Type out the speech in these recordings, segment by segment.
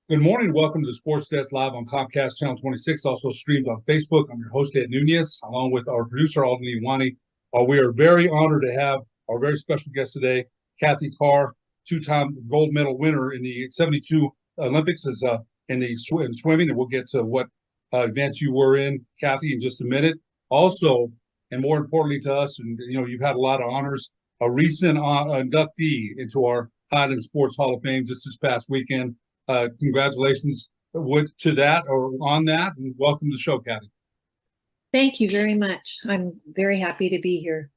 Good morning. Welcome to the Sports Desk Live on Comcast Channel 26, also streamed on Facebook. I'm your host, Ed Nunez, along with our producer, Aldini Wani. We are very honored to have our very special guest today, Cathy Carr, two-time gold medal winner in the 72 Olympics in swimming, and we'll get to what events you were in, Cathy, in just a minute. Also, and more importantly to us, and you've had a lot of honors, a recent inductee into our Highland Sports Hall of Fame just this past weekend. Congratulations to that or on that, and welcome to the show, Cathy. Thank you very much. I'm very happy to be here,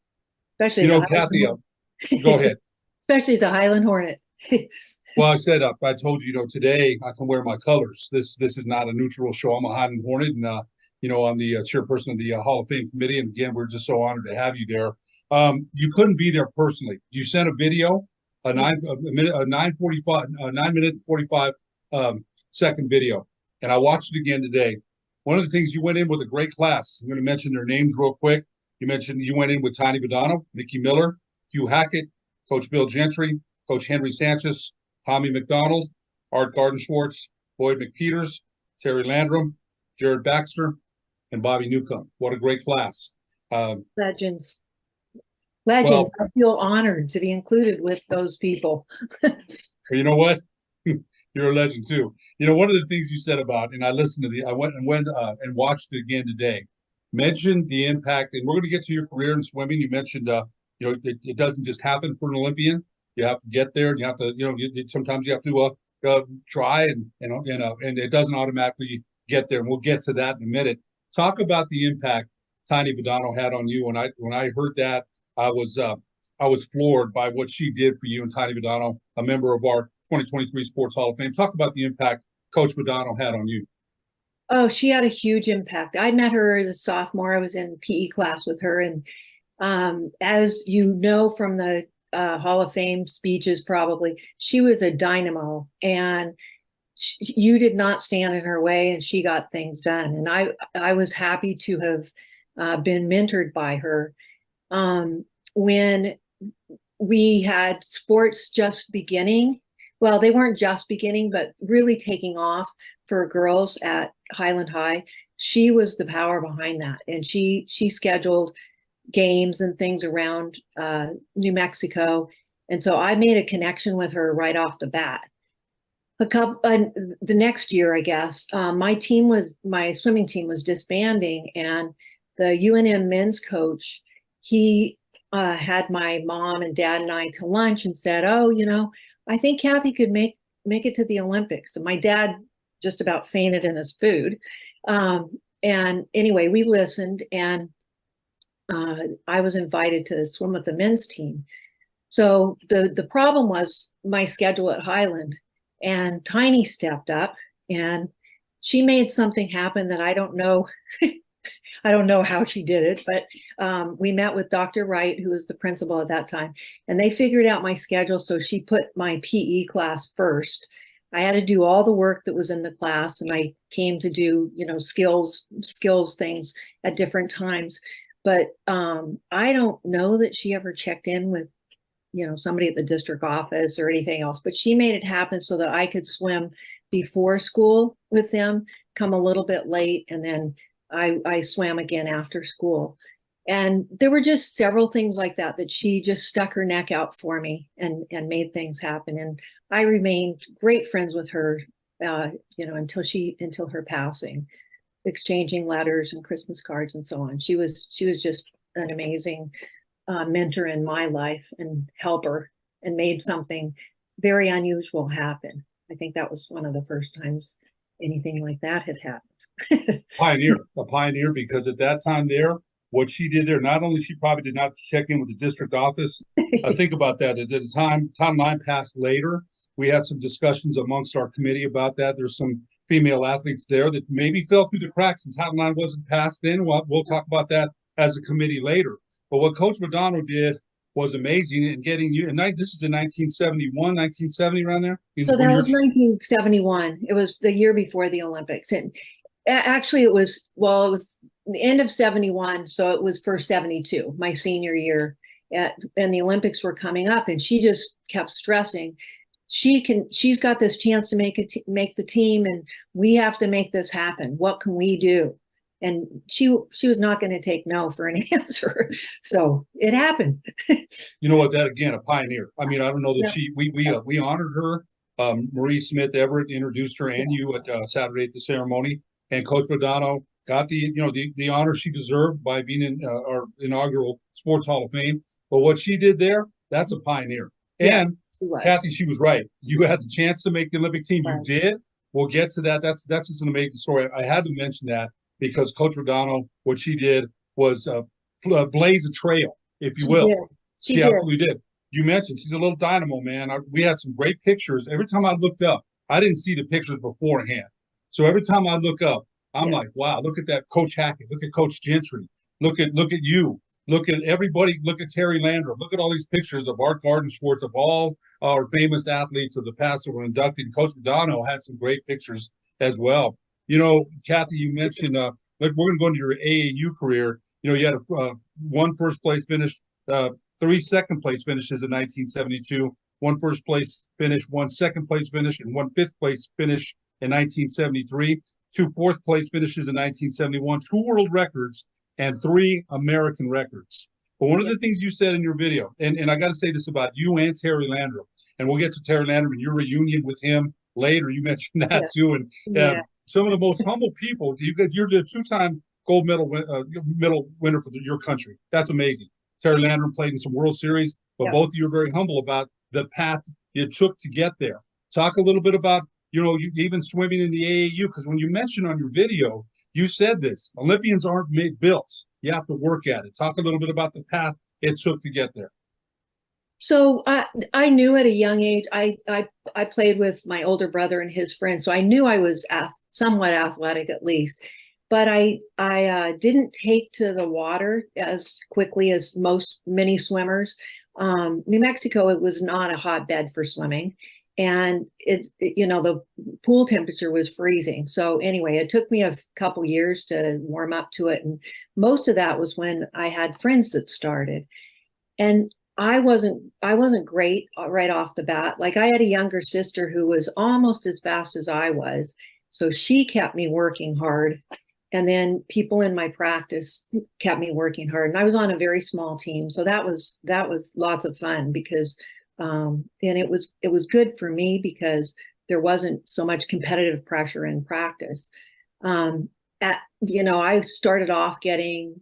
especially Cathy. Go ahead. Especially as a Highland Hornet. Well, I said I told you, today I can wear my colors. This is not a neutral show. I'm a Highland Hornet, and I'm the chairperson of the Hall of Fame committee. And again, we're just so honored to have you there. You couldn't be there personally. You sent a video. A 9 minute 45 second video, and I watched it again today. One of the things, you went in with a great class. I'm going to mention their names real quick. You mentioned you went in with Tiny Vidano, Nikki Miller, Hugh Hackett, Coach Bill Gentry, Coach Henry Sanchez, Tommy McDonald, Art Garden-Schwartz, Boyd McPeters, Terry Landrum, Jared Baxter, and Bobby Newcomb. What a great class. Legends. Well, I feel honored to be included with those people. You know what? You're a legend too. One of the things you said about, and I listened to I went and watched it again today, mentioned the impact, and we're going to get to your career in swimming. You mentioned, it doesn't just happen for an Olympian. You have to get there, and you have to, sometimes you have to try, and it doesn't automatically get there. And we'll get to that in a minute. Talk about the impact Tiny Vidano had on you. When I heard that, I was floored by what she did for you and Tiny Vidano, a member of our 2023 Sports Hall of Fame. Talk about the impact Coach Vidano had on you. Oh, she had a huge impact. I met her as a sophomore. I was in PE class with her. And as you know from the Hall of Fame speeches, probably, she was a dynamo. And you did not stand in her way, and she got things done. And I was happy to have been mentored by her. When we had sports just beginning, well, they weren't just beginning, but really taking off for girls at Highland High, she was the power behind that. And she scheduled games and things around New Mexico. And so I made a connection with her right off the bat. The next year, I guess, my swimming team was disbanding, and the UNM men's coach, he had my mom and dad and I to lunch and said, "Oh, I think Cathy could make it to the Olympics." And my dad just about fainted in his food. And anyway, we listened, and I was invited to swim with the men's team. So the problem was my schedule at Highland, and Tiny stepped up, and she made something happen that I don't know. I don't know how she did it, but we met with Dr. Wright, who was the principal at that time, and they figured out my schedule. So she put my PE class first. I had to do all the work that was in the class, and I came to do, skills things at different times. But I don't know that she ever checked in with, somebody at the district office or anything else, but she made it happen so that I could swim before school with them, come a little bit late, and then I swam again after school. And there were just several things like that she just stuck her neck out for me and made things happen. And I remained great friends with her, until her passing, exchanging letters and Christmas cards and so on. She was just an amazing mentor in my life and helper, and made something very unusual happen. I think that was one of the first times anything like that had happened. A pioneer, because at that time there, what she did there, not only she probably did not check in with the district office. Think about that. At the time, Title IX passed later. We had some discussions amongst our committee about that. There's some female athletes there that maybe fell through the cracks, and Title IX wasn't passed then. We'll talk about that as a committee later. But what Coach Verdano did was amazing in getting you. And this is in 1971, 1970, around there. So that was 1971. It was the year before the Olympics, and actually it was the end of 71, so it was for 72, my senior year, and the Olympics were coming up, and she just kept stressing she's got this chance to make the team, and we have to make this happen. What can we do? And she was not going to take no for an answer. So it happened. You know what? That again, a pioneer. I mean, I don't know that we honored her. Marie Smith Everett introduced her and you at Saturday at the ceremony, and Coach Verdano got the honor she deserved by being in our inaugural Sports Hall of Fame. But what she did there, that's a pioneer. And Cathy, she was right. You had the chance to make the Olympic team. You did. We'll get to that. That's just an amazing story. I had to mention that because Coach Verdano, what she did was blaze a trail, if you will. She absolutely did. You mentioned she's a little dynamo, man. We had some great pictures. Every time I looked up, I didn't see the pictures beforehand. So every time I look up, I'm like, wow, look at that Coach Hackett. Look at Coach Gentry. Look at you. Look at everybody. Look at Terry Landrum. Look at all these pictures of Art Garden-Schwartz, of all our famous athletes of the past that were inducted. Coach Verdano had some great pictures as well. Cathy, you mentioned we're going to go into your AAU career. You had one first place finish, 3 second place finishes in 1972, one first place finish, one second place finish, and one fifth place finish in 1973, 2 fourth place finishes in 1971, 2 world records, and 3 American records. But one of the things you said in your video, and I got to say this about you and Terry Landrum, and we'll get to Terry Landrum and your reunion with him later. You mentioned that too, and some of the most humble people. You're the 2-time gold medal winner for your country. That's amazing. Terry Landrum played in some World Series, but both of you are very humble about the path you took to get there. Talk a little bit about, you even swimming in the AAU, because when you mentioned on your video, you said this: Olympians aren't built. You have to work at it. Talk a little bit about the path it took to get there. So I knew at a young age, I played with my older brother and his friends, so I knew I was somewhat athletic at least. But I didn't take to the water as quickly as many swimmers. New Mexico, it was not a hotbed for swimming, and the pool temperature was freezing. So anyway, it took me a couple years to warm up to it, and most of that was when I had friends that started, and I wasn't great right off the bat. Like, I had a younger sister who was almost as fast as I was, so she kept me working hard. And then people in my practice kept me working hard. And I was on a very small team, so that was lots of fun because, and it was good for me because there wasn't so much competitive pressure in practice. I started off getting,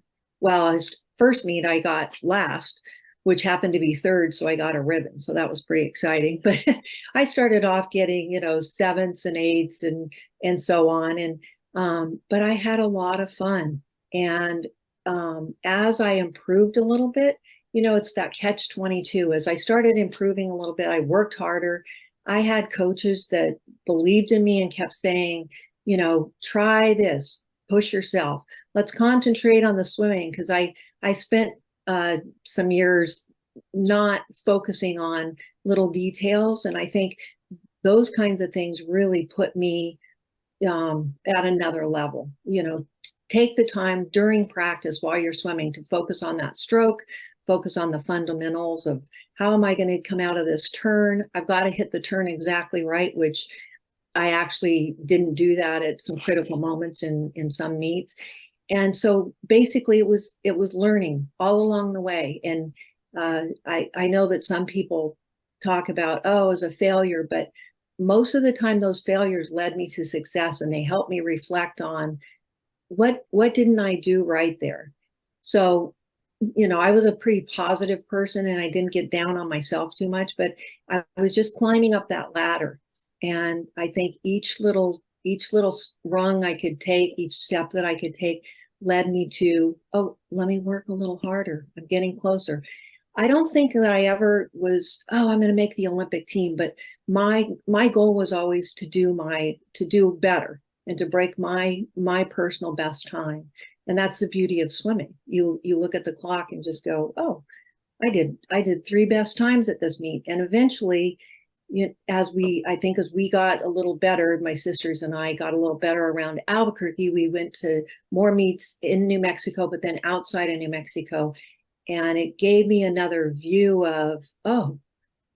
first meet I got last, which happened to be third, so I got a ribbon. So that was pretty exciting. But I started off getting, you know, sevenths and eights and so on. And but I had a lot of fun. And as I improved a little bit, you know, it's that catch-22. As I started improving a little bit, I worked harder. I had coaches that believed in me and kept saying, you know, try this, push yourself. Let's concentrate on the swimming, because I spent some years not focusing on little details, and I think those kinds of things really put me at another level. You know, take the time during practice while you're swimming to focus on that stroke, focus on the fundamentals of how am I going to come out of this turn? I've got to hit the turn exactly right, which I actually didn't do that at some critical moments in some meets. And so basically it was learning all along the way. And I know that some people talk about, oh, as a failure, but most of the time those failures led me to success, and they helped me reflect on what didn't I do right there. So, you know, I was a pretty positive person, and I didn't get down on myself too much, but I was just climbing up that ladder. And I think each little rung I could take, each step that I could take led me to, oh, let me work a little harder. I'm getting closer. I don't think that I ever was, oh, I'm going to make the Olympic team, but my goal was always to do better and to break my personal best time. And that's the beauty of swimming. You look at the clock and just go, oh, I did 3 best times at this meet. And eventually, as we got a little better, my sisters and I got a little better around Albuquerque. We went to more meets in New Mexico, but then outside of New Mexico. And it gave me another view of, oh,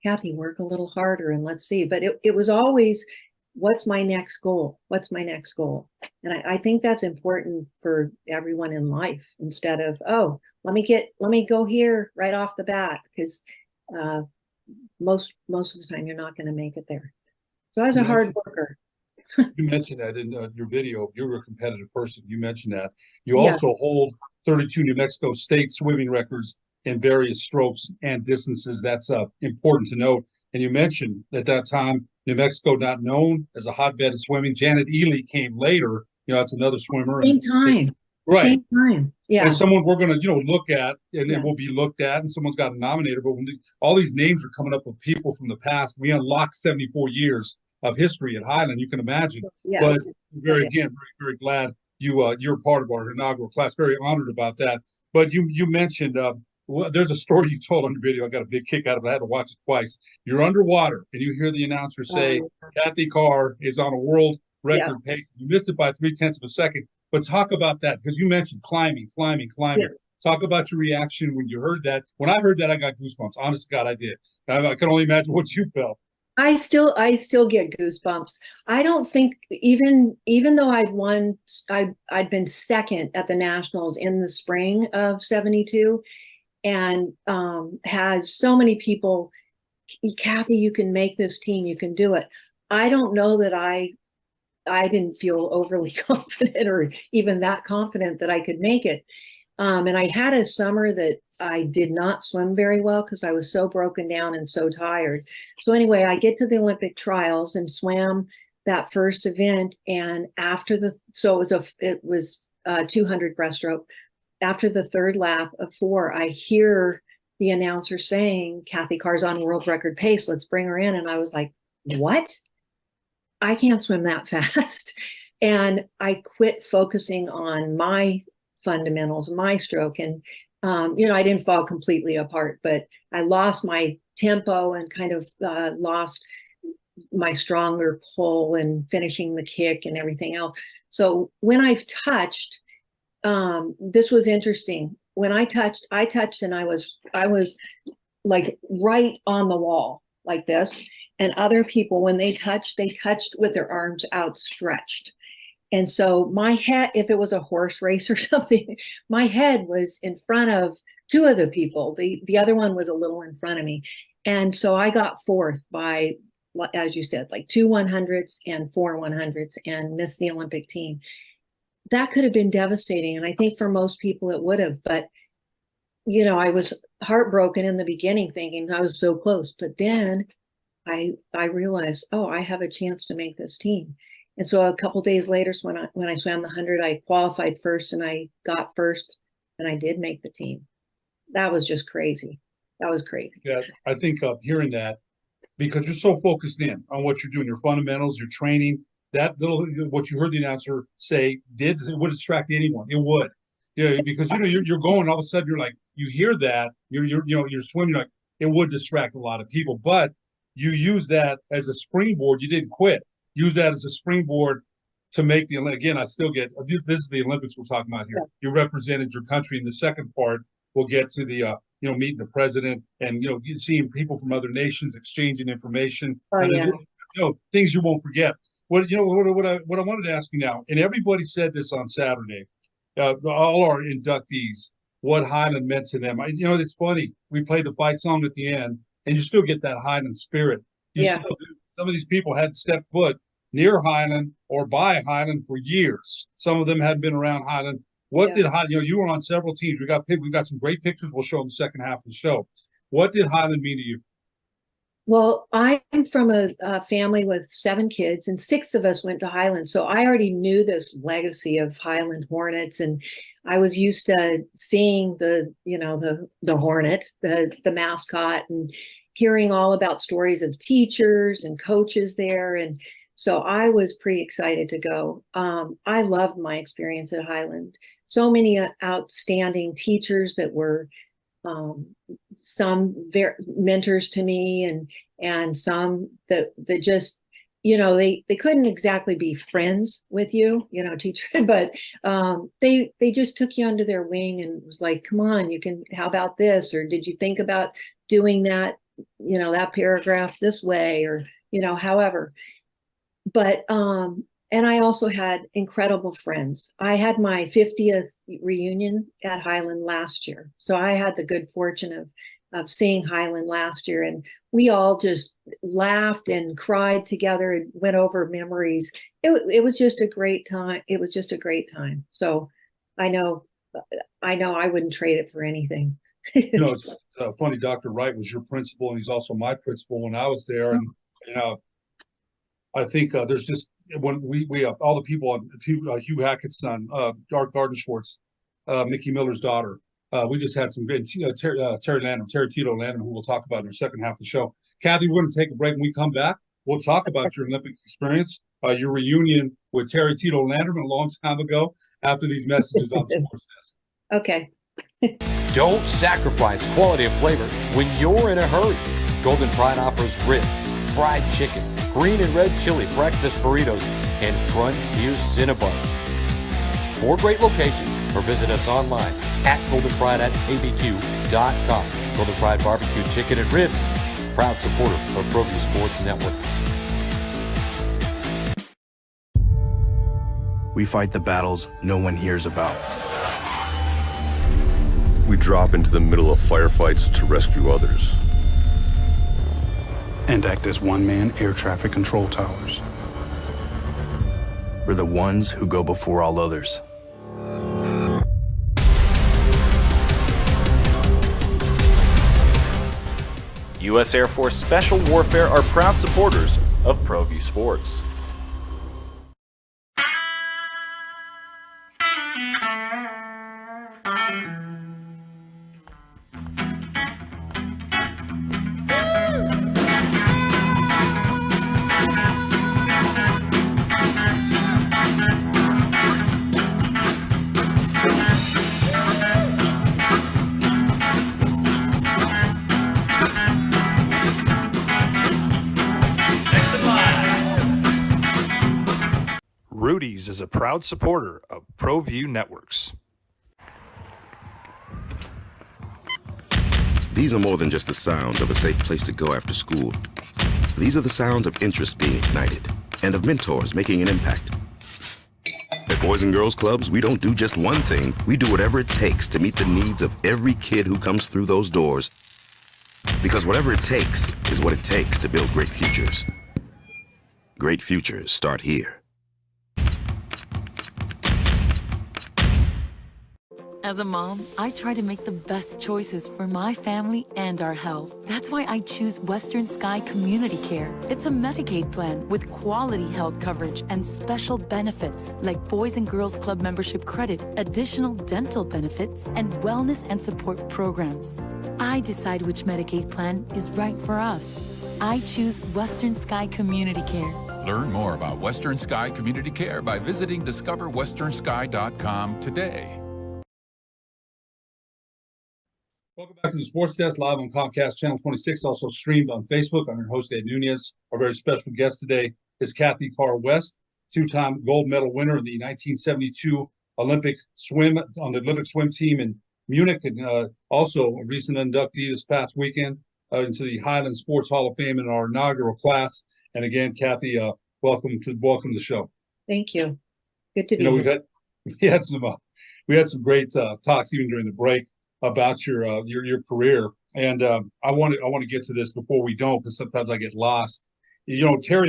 Cathy, work a little harder and let's see. But it was always, what's my next goal? What's my next goal? And I think that's important for everyone in life, instead of, oh, let me go here right off the bat, because most of the time you're not going to make it there. So I was a hard worker. You mentioned that in your video. You're a competitive person. You mentioned that. You Yeah. also hold 32 New Mexico state swimming records in various strokes and distances. That's important to note. And you mentioned at that time, New Mexico not known as a hotbed of swimming. Janet Ely came later. You know, that's another swimmer. Same time. Right. Same time. Yeah. And someone we're going to, look at, and Yeah. it will be looked at, and someone's got nominated. But when all these names are coming up of people from the past, we unlocked 74 years of history at Highland. You can imagine. Yeah. But very glad you're part of our inaugural class. Very honored about that. But you mentioned there's a story you told on the video. I got a big kick out of it. I had to watch it twice. You're underwater, and you hear the announcer say, Cathy Carr is on a world record pace. You missed it by 0.3 of a second. But talk about that, because you mentioned climbing. Yeah. Talk about your reaction when you heard that. When I heard that, I got goosebumps. Honest to God, I did. I can only imagine what you felt. I still get goosebumps. I don't think, even though I'd been second at the nationals in the spring of 72, and had so many people, Cathy, you can make this team, you can do it. I don't know that I didn't feel overly confident, or even that confident that I could make it. And I had a summer that I did not swim very well because I was so broken down and so tired. So anyway, I get to the Olympic trials and swam that first event. And after it was 200 breaststroke. After the third lap of 4, I hear the announcer saying, Cathy Carr's on world record pace. Let's bring her in. And I was like, what? I can't swim that fast. And I quit focusing on my fundamentals, my stroke. And, I didn't fall completely apart, but I lost my tempo and kind of lost my stronger pull and finishing the kick and everything else. So when I've touched, this was interesting. When I touched and I was like right on the wall like this. And other people, when they touched with their arms outstretched. And so my head, if it was a horse race or something, my head was in front of 2 of the people. The other one was a little in front of me. And so I got 4th by, as you said, like 2 100s and 4 100s, and missed the Olympic team. That could have been devastating. And I think for most people it would have, but I was heartbroken in the beginning thinking I was so close, but then I realized, oh, I have a chance to make this team. And so a couple days later, so when I swam the 100, I qualified first and I got first and I did make the team. That was just crazy. That was crazy. Yeah, I think hearing that, because you're so focused in on what you're doing, your fundamentals, your training, that little what you heard the announcer say it would distract anyone. It would. Yeah, because you're going, all of a sudden you're like, you hear that, you're swimming, like it would distract a lot of people. But you use that as a springboard. You didn't quit. Use that as a springboard to make the again, I still get this is the Olympics we're talking about here. Yeah. You represented your country. In the second part, we'll get to the meeting the president and seeing people from other nations exchanging information. Oh, yeah. Things you won't forget. What I wanted to ask you now, and everybody said this on Saturday, all our inductees, what Highland meant to them. It's funny. We played the fight song at the end, and you still get that Highland spirit. Some of these people had stepped foot near Highland or by Highland for years. Some of them hadn't been around Highland. What did Highland? You were on several teams. We got some great pictures. We'll show in the second half of the show. What did Highland mean to you? Well, I'm from a family with 7 kids, and 6 of us went to Highland. So I already knew this legacy of Highland Hornets, and I was used to seeing the Hornet, the mascot, and hearing all about stories of teachers and coaches there. And so I was pretty excited to go. I loved my experience at Highland. So many outstanding teachers that were some mentors to me, and some that just they couldn't exactly be friends with you, teacher, but they just took you under their wing and was like, come on, how about this, or did you think about doing that, that paragraph this way, or however. But and I also had incredible friends. I had my 50th reunion at Highland last year. So I had the good fortune of seeing Highland last year. And we all just laughed and cried together and went over memories. It was just a great time. It was just a great time. So I know I wouldn't trade it for anything. It's funny, Dr. Wright was your principal, and he's also my principal when I was there. And, I think there's just when we all the people on Hugh Hackett's son, Dark Garden Schwartz, Mickey Miller's daughter. We just had some great Terry Tito Landon, who we'll talk about in our second half of the show. Cathy, we're going to take a break. When we come back, we'll talk about your Olympic experience, your reunion with Terry Tito Landon a long time ago. After these messages on Sports Desk. Okay. Don't sacrifice quality of flavor when you're in a hurry. Golden Pride offers ribs, fried chicken, green and red chili breakfast burritos, and Frontier Cinnabons. 4 great locations, or visit us online at goldenpride@abq.com. Golden Pride Barbecue Chicken and Ribs, proud supporter of ProView Sports Network. We fight the battles no one hears about. We drop into the middle of firefights to rescue others. And act as one-man air traffic control towers. We're the ones who go before all others. U.S. Air Force Special Warfare are proud supporters of ProView Sports. Rudy's is a proud supporter of ProView Networks. These are more than just the sounds of a safe place to go after school. These are the sounds of interest being ignited and of mentors making an impact. At Boys and Girls Clubs, we don't do just one thing. We do whatever it takes to meet the needs of every kid who comes through those doors. Because whatever it takes is what it takes to build great futures. Great futures start here. As a mom, I try to make the best choices for my family and our health. That's why I choose Western Sky Community Care. It's a Medicaid plan with quality health coverage and special benefits like Boys and Girls Club membership credit, additional dental benefits, and wellness and support programs. I decide which Medicaid plan is right for us. I choose Western Sky Community Care. Learn more about Western Sky Community Care by visiting discoverwesternsky.com today. Welcome back to the Sports Desk, live on Comcast Channel 26, also streamed on Facebook. I'm your host, Ed Nunez. Our very special guest today is Cathy Carr West, two-time gold medal winner in the 1972 Olympic swim on the Olympic swim team in Munich, and also a recent inductee this past weekend into the Highland Sports Hall of Fame in our inaugural class. And again, Cathy, welcome to the show. Thank you. Good to be here. We had some great talks even during the break about your career, and I want to get to this before we don't, because sometimes I get lost. Terry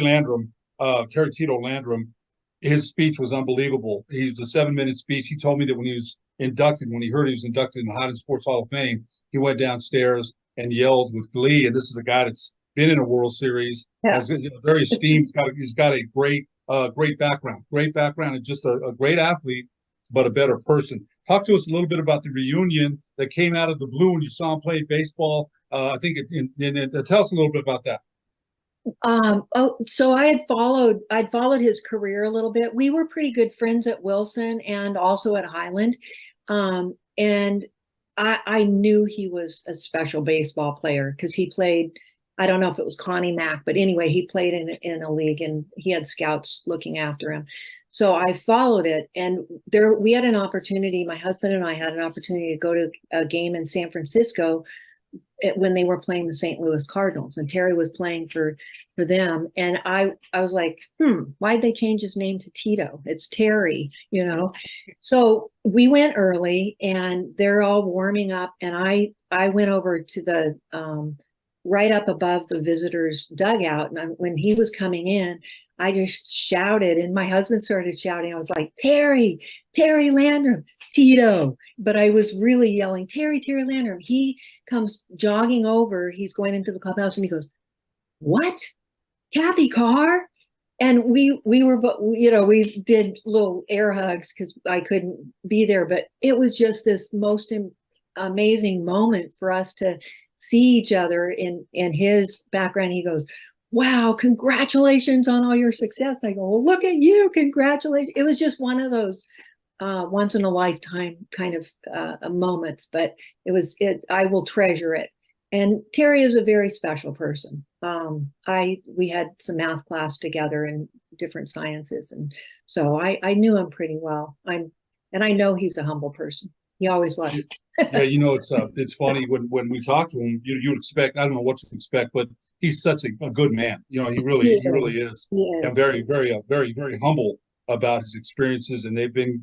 Tito Landrum, his speech was unbelievable. He was a 7-minute speech. He told me that when he heard he was inducted in the Highland Sports Hall of Fame, he went downstairs and yelled with glee. And this is a guy that's been in a World Series, very esteemed. He's got a great background, and just a great athlete, but a better person. Talk to us a little bit about the reunion that came out of the blue when you saw him play baseball. I think tell us a little bit about that. So I'd followed his career a little bit. We were pretty good friends at Wilson and also at Highland. And I knew he was a special baseball player because he played, I don't know if it was Connie Mack, but anyway, he played in a league and he had scouts looking after him. So I followed it, and we had an opportunity, my husband and I had an opportunity to go to a game in San Francisco when they were playing the St. Louis Cardinals, and Terry was playing for them. And I was like, why'd they change his name to Tito? It's Terry, So we went early and they're all warming up, and I went over to the right up above the visitors' dugout. And when he was coming in, I just shouted, and my husband started shouting. I was like, Terry Landrum, Tito. But I was really yelling, Terry Landrum. He comes jogging over. He's going into the clubhouse and he goes, what? Cathy Carr? And we did little air hugs because I couldn't be there. But it was just this most amazing moment for us to see each other in his background. He goes, wow, congratulations on all your success. I go, well, look at you, congratulations. It was just one of those once in a lifetime kind of moments, but I will treasure it. And Terry is a very special person. We had some math class together in different sciences. And so I knew him pretty well. And I know he's a humble person. He always was. Yeah, it's funny when we talk to him, you'd expect, I don't know what to expect, but he's such a good man. He really is. And very, very, very, very humble about his experiences, and they've been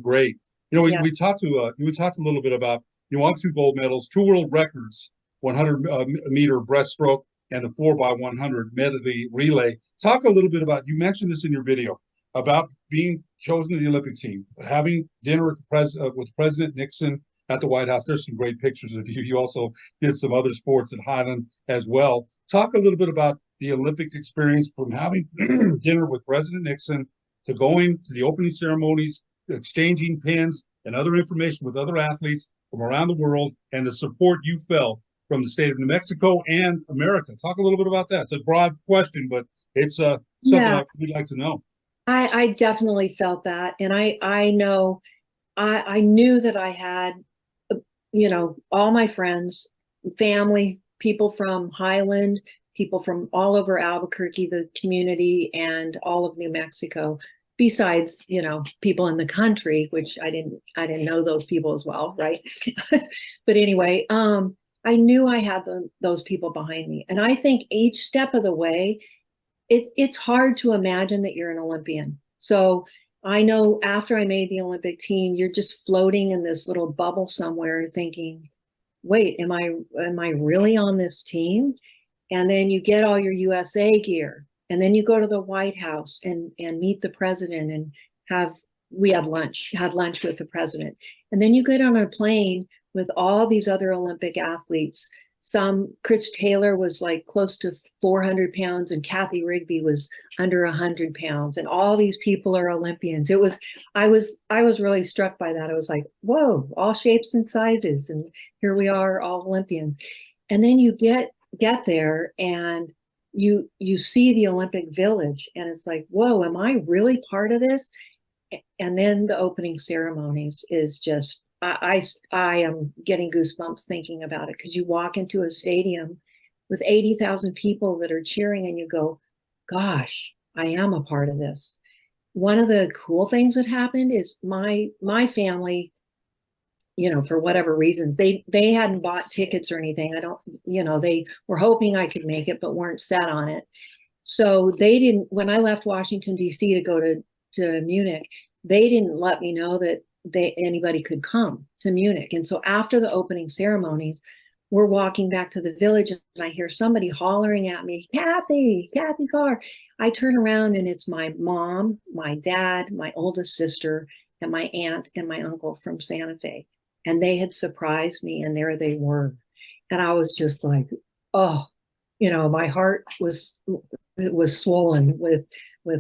great. We talked a little bit about, you won 2 gold medals, 2 world records, 100-meter breaststroke and the 4x100 medley relay. Talk a little bit about, you mentioned this in your video, about being chosen to the Olympic team, having dinner with President Nixon at the White House. There's some great pictures of you. You also did some other sports at Highland as well. Talk a little bit about the Olympic experience, from having dinner with President Nixon to going to the opening ceremonies, exchanging pins and other information with other athletes from around the world, and the support you felt from the state of New Mexico and America. Talk a little bit about that. It's a broad question, but it's something we'd like to know. I definitely felt that. And I know, I knew that I had, all my friends, family, people from Highland, people from all over Albuquerque, the community, and all of New Mexico, besides, people in the country, which I didn't know those people as well. Right. But anyway, I knew I had those people behind me. And I think each step of the way, it's hard to imagine that you're an Olympian. So I know after I made the Olympic team, you're just floating in this little bubble somewhere thinking, wait, am I really on this team? And then you get all your USA gear, and then you go to the White House and meet the president and have we had lunch with the president. And then you get on a plane with all these other Olympic athletes. Chris Taylor was like close to 400 pounds and Kathy Rigby was under 100 pounds. And all these people are Olympians. I was really struck by that. I was like, whoa, all shapes and sizes. And here we are, all Olympians. And then you get there and you see the Olympic Village and it's like, whoa, am I really part of this? And then the opening ceremonies is just, I am getting goosebumps thinking about it, because you walk into a stadium with 80,000 people that are cheering and you go, gosh, I am a part of this. One of the cool things that happened is my family, for whatever reasons, they hadn't bought tickets or anything. They were hoping I could make it, but weren't set on it. So they didn't, when I left Washington, D.C. to go to Munich, they didn't let me know that anybody could come to Munich. And so after the opening ceremonies, we're walking back to the village and I hear somebody hollering at me, Cathy Carr. I turn around and it's my mom, my dad, my oldest sister, and my aunt and my uncle from Santa Fe. And they had surprised me and there they were. And I was just like, oh, my heart was swollen with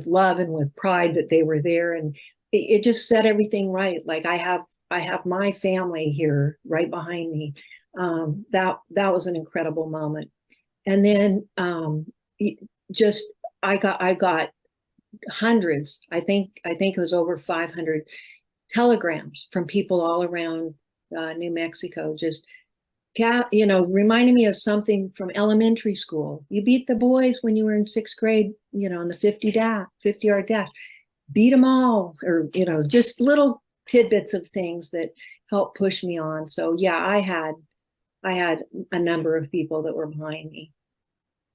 love and with pride that they were there. And it just set everything right. Like I have my family here right behind me. That was an incredible moment. And then I got hundreds. I think it was over 500 telegrams from people all around New Mexico, just reminding me of something from elementary school. You beat the boys when you were in 6th grade, in the 50-yard dash. Beat them all, or just little tidbits of things that helped push me on. So yeah, I had a number of people that were behind me.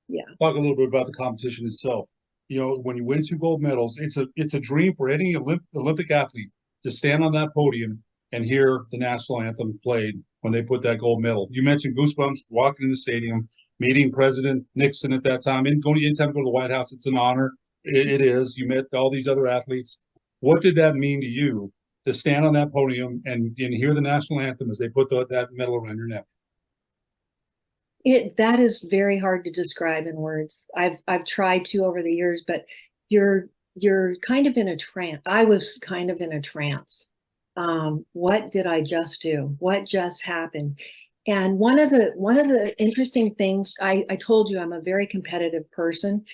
Yeah. Talk a little bit about the competition itself. When you win 2 gold medals, it's a dream for any Olympic athlete to stand on that podium and hear the national anthem played when they put that gold medal. You mentioned goosebumps walking in the stadium, meeting President Nixon at that time, and anytime you go to the White House, it's an honor. It is. You met all these other athletes. What did that mean to you to stand on that podium and hear the national anthem as they put that medal around your neck? That is very hard to describe in words. I've tried to over the years, but you're kind of in a trance. I was kind of in a trance. What did I just do? What just happened? And one of the interesting things, I told you I'm a very competitive person.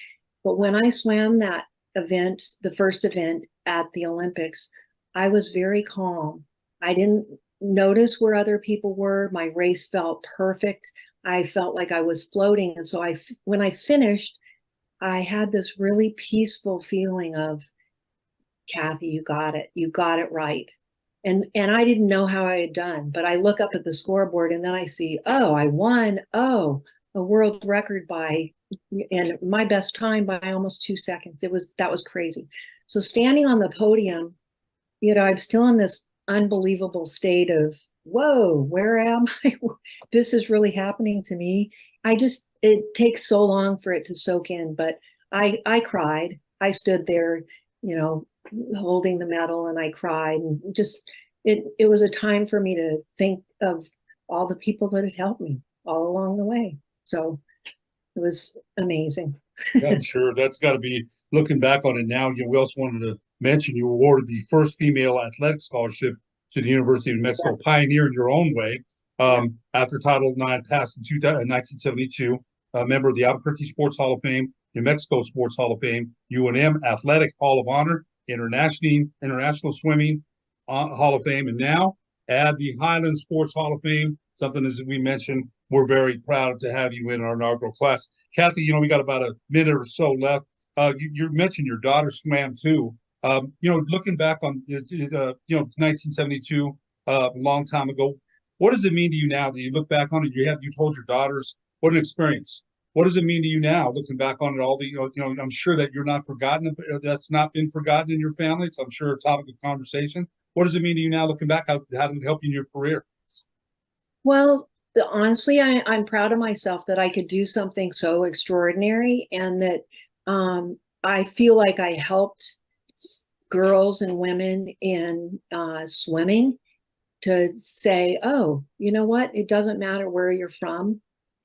But when I swam that event, the first event at the Olympics, I was very calm. I didn't notice where other people were. My race felt perfect. I felt like I was floating. And so when I finished, I had this really peaceful feeling of, Cathy, you got it. You got it right. And I didn't know how I had done, but I look up at the scoreboard and then I see, oh, I won. Oh, a world record and my best time by almost 2 seconds. That was crazy. So standing on the podium, I'm still in this unbelievable state of, whoa, where am I? This is really happening to me. It takes so long for it to soak in, but I cried. I stood there, holding the medal, and I cried, and just, it was a time for me to think of all the people that had helped me all along the way. So it was amazing. Yeah, I'm sure that's got to be, looking back on it now. We also wanted to mention you awarded the first female athletic scholarship to the University of New Mexico, pioneer in your own way. After Title IX passed in 1972, a member of the Albuquerque Sports Hall of Fame, New Mexico Sports Hall of Fame, UNM Athletic Hall of Honor, International Swimming Hall of Fame, and now add the Highland Sports Hall of Fame, something as we mentioned, we're very proud to have you in our inaugural class. Cathy, we got about a minute or so left. You mentioned your daughter swam too. Looking back on 1972, a long time ago, what does it mean to you now that you look back on it? You told your daughters, what an experience. What does it mean to you now, looking back on it? All the I'm sure that you're not forgotten. That's not been forgotten in your family. It's, I'm sure, a topic of conversation. What does it mean to you now, looking back? How did it help you in your career? Well, honestly, I'm proud of myself that I could do something so extraordinary, and that I feel like I helped girls and women in swimming to say, oh, you know what? It doesn't matter where you're from.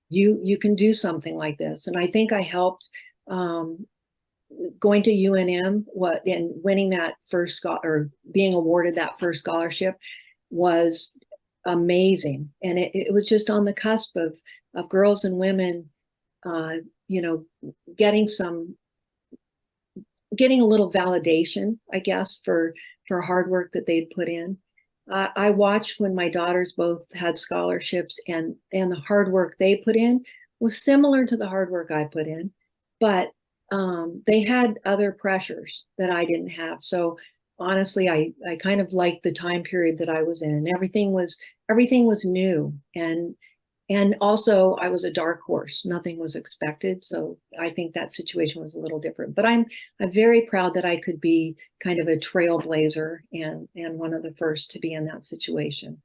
You can do something like this. And I think I helped going to UNM and winning that first or being awarded that first scholarship was amazing. And it was just on the cusp of girls and women, you know, getting a little validation, I guess, for hard work that they'd put in. I watched when my daughters both had scholarships, and the hard work they put in was similar to the hard work I put in, but they had other pressures that I didn't have. So honestly, I kind of liked the time period that I was in. Everything was new, and also I was a dark horse. Nothing was expected. So I think that situation was a little different, but I'm very proud that I could be kind of a trailblazer and one of the first to be in that situation.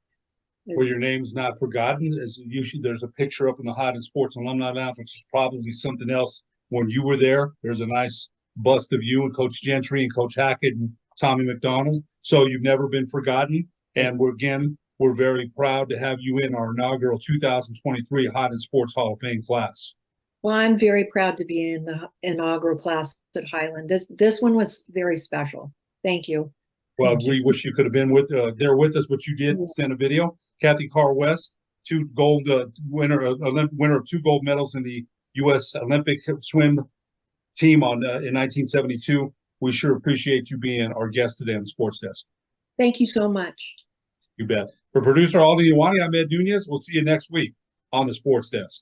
Where your name's not forgotten, as usually there's a picture up in the Highland Sports Alumni Lounge, which is probably something else. When you were there, there's a nice bust of you and Coach Gentry and Coach Hackett and Tommy McDonald. So you've never been forgotten. And we're very proud to have you in our inaugural 2023 Highland Sports Hall of Fame class. Well, I'm very proud to be in the inaugural class at Highland. This one was very special. Thank you. Well, we wish you could have been there with us, but you did send a video. Cathy Carr West, winner of 2 gold medals in the U.S. Olympic swim team in 1972. We sure appreciate you being our guest today on the Sports Desk. Thank you so much. You bet. For producer Alden Iwani, I'm Ed Nunez. We'll see you next week on the Sports Desk.